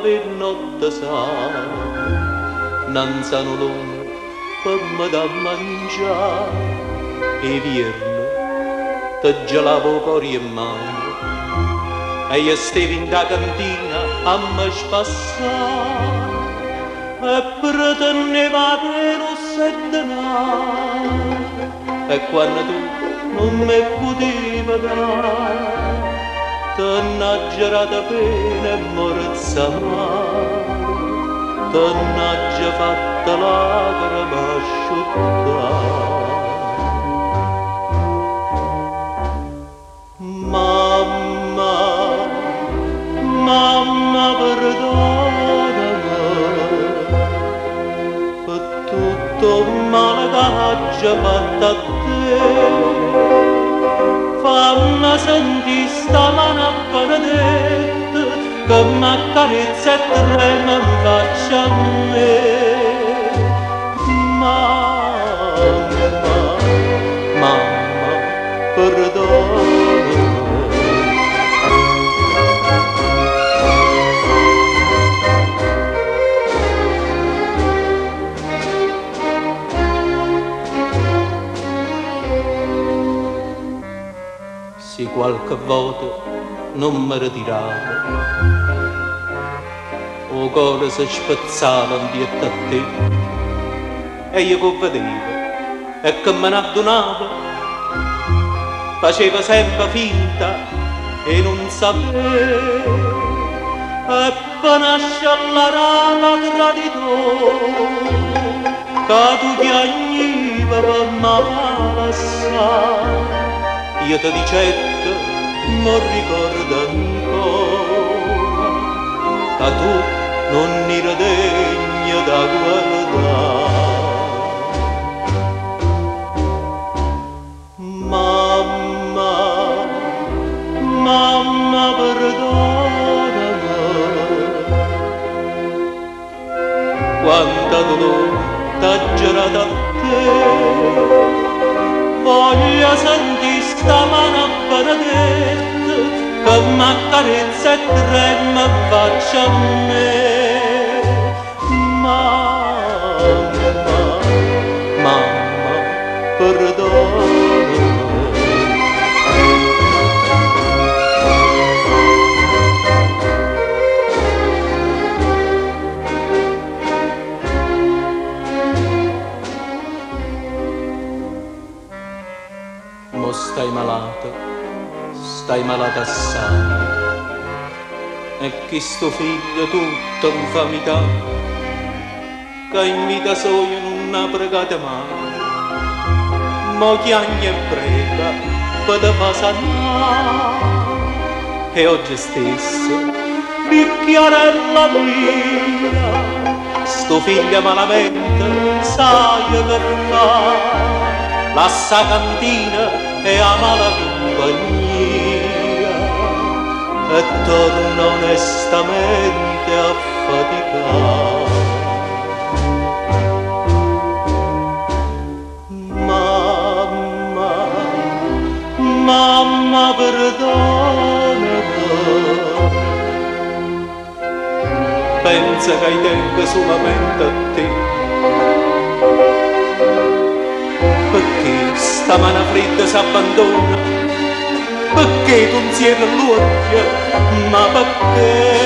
per notte sa, non sanno l'uomo per me da mangiare, e vierno te gelavo cuore e mano, e io stevo in da cantina a me spassare, e pretendeva che non se denaro, e quando tu non mi potevi dare, te n'ha girata bene e morezza male, te n'ha già fatta lacrima asciuttare. Mamma, mamma perdonami per tutto il male che ha già fatto a te. Fammi sentire sta mano benedetta che m'accarezza e trema in faccia a me. Mamma, mamma, perdonami. Se qualche volta non mi ritiravo, o cuore si spezzava dietro a te, e io che vedevo e che me ne addonavo, faceva sempre finta e non sapevo, e poi nasce la rana traditore, che tu chiagniva per m'ammassare. Io ti dicetto, non ricordo ancora, che tu non eri degno da guardare. Mamma, mamma perdonami, quanta dolore t'ha girato a te. Voglio sentire sta mano benedetta che m'accarezza e trema in faccia a me. Mamma, mamma, perdonami. Stai malata assai, e chi sto figlio tutto infamità, che in vita sua non ha pregato mai, mo chiagna e prega per te fa sanare, e oggi stesso bicchiarella mia, sto figlio malamente sai che fa, lassa cantina e ama la compagnia e torna onestamente a faticare. Mamma, mamma perdonami, pensa che tengo solamente a te, perché sta mano fredda s'abbandona, perché tu non cierri l'occhio, ma perché